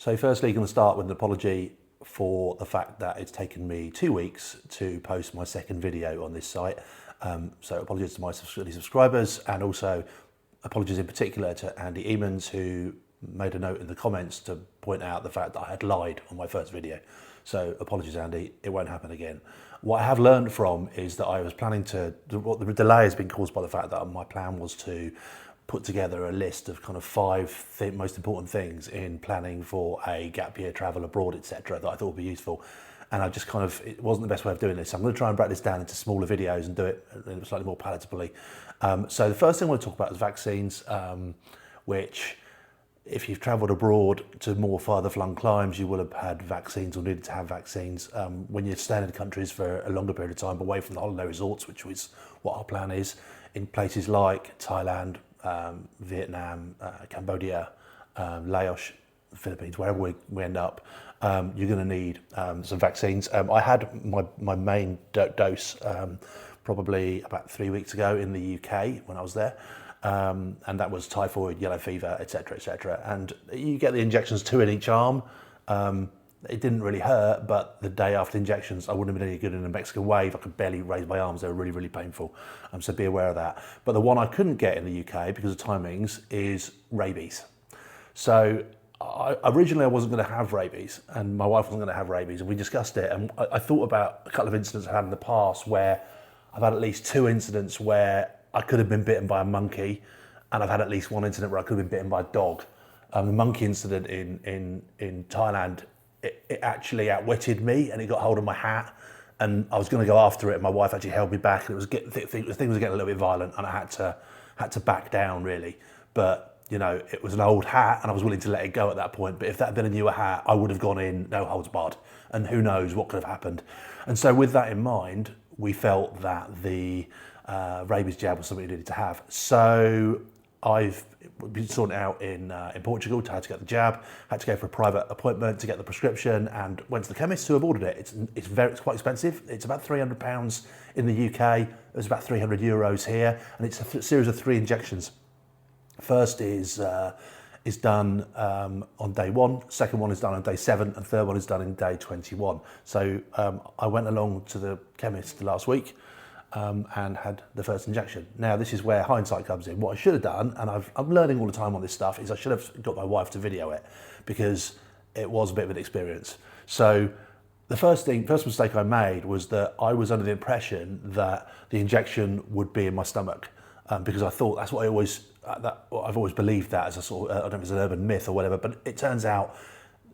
So firstly, going to start with an apology for the fact that it's taken me 2 weeks to post my second video on this site. So apologies to my subscribers, and also apologies in particular to Andy Emons, who made a note in the comments to point out the fact that I had lied on my first video. So apologies, Andy, it won't happen again. What I have learned from is that I was planning to, what the delay has been caused by the fact that my plan was to put together a list of kind of 5 most important things in planning for a gap year travel abroad, etc., that I thought would be useful. And I just kind of, it wasn't the best way of doing this. So I'm going to try and break this down into smaller videos and do it slightly more palatably. So the first thing I want to talk about is vaccines, which if you've travelled abroad to more farther flung climes, you will have had vaccines or needed to have vaccines. When you're staying in countries for a longer period of time away from the holiday resorts, which is what our plan is, in places like Thailand, Vietnam, Cambodia, Laos, Philippines, wherever we end up, you're going to need some vaccines. I had my main dose probably about 3 weeks ago in the UK when I was there, and that was typhoid, yellow fever, etc., etc. And you get the injections, 2 in each arm. It didn't really hurt, but the day after injections, I wouldn't have been any good in a Mexican wave. I could barely raise my arms. They were really, really painful. So be aware of that. But the one I couldn't get in the UK because of timings is rabies. So originally I wasn't going to have rabies, and my wife wasn't going to have rabies, and we discussed it. And I thought about a couple of incidents I've had in the past where I've had at least 2 incidents where I could have been bitten by a monkey, and I've had at least 1 incident where I could have been bitten by a dog. The monkey incident in Thailand, it actually outwitted me, and it got hold of my hat, and I was going to go after it, and my wife actually held me back, and things was getting a little bit violent, and I had to back down really. But you know, it was an old hat, and I was willing to let it go at that point. But if that had been a newer hat, I would have gone in no holds barred, and who knows what could have happened. And so with that in mind, we felt that the rabies jab was something we needed to have. So I've been sorting out in Portugal to how to get the jab, had to go for a private appointment to get the prescription, and went to the chemist who have ordered it. It's quite expensive. It's about £300 in the UK. It's about €300 here, and it's a series of 3 injections. First is done on day 1, second one is done on day 7, and third one is done in day 21. So I went along to the chemist last week and had the first injection. Now this is where hindsight comes in. What I should have done, and I'm learning all the time on this stuff, is I should have got my wife to video it, because it was a bit of an experience. So the first mistake I made was that I was under the impression that the injection would be in my stomach, because I thought that's what I've always believed that as a sort of, I don't know if it's an urban myth or whatever, but it turns out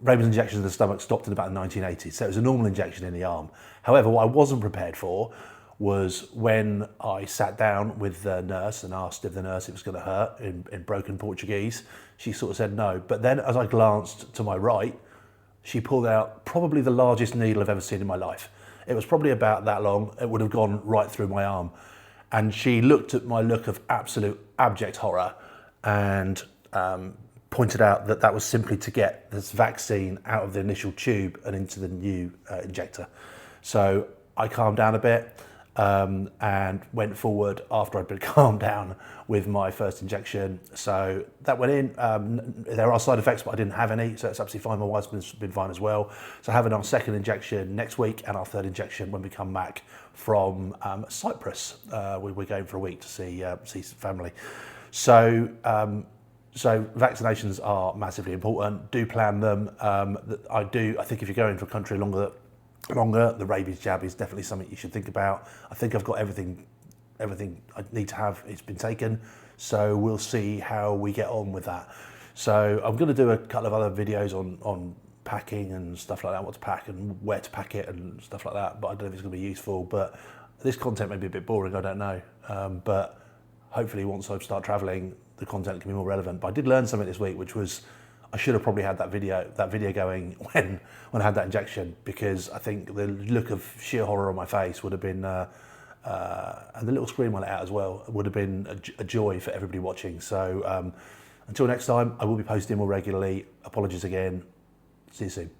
rabies injections in the stomach stopped in about the 1980s, so it was a normal injection in the arm. However, what I wasn't prepared for was when I sat down with the nurse and asked if the nurse it was going to hurt in broken Portuguese. She sort of said no, but then as I glanced to my right, she pulled out probably the largest needle I've ever seen in my life. It was probably about that long. It would have gone right through my arm. And she looked at my look of absolute abject horror and pointed out that that was simply to get this vaccine out of the initial tube and into the new injector. So I calmed down a bit and went forward after I'd been calmed down with my first injection. So that went in. There are side effects, but I didn't have any, so it's absolutely fine. My wife's been fine as well. So having our second injection next week and our third injection when we come back from Cyprus. We're going for a week to see family. So vaccinations are massively important. Do plan them. I think if you're going for a country longer, the rabies jab is definitely something you should think about. I think I've got everything I need to have. It's been taken, so we'll see how we get on with that. So I'm going to do a couple of other videos on packing and stuff like that, what to pack and where to pack it and stuff like that, but I don't know if it's going to be useful. But this content may be a bit boring, I don't know, but hopefully once I start traveling, the content can be more relevant. But I did learn something this week, which was I should have probably had that video going when I had that injection, because I think the look of sheer horror on my face would have been, and the little scream I let out as well, would have been a joy for everybody watching. So until next time, I will be posting more regularly. Apologies again. See you soon.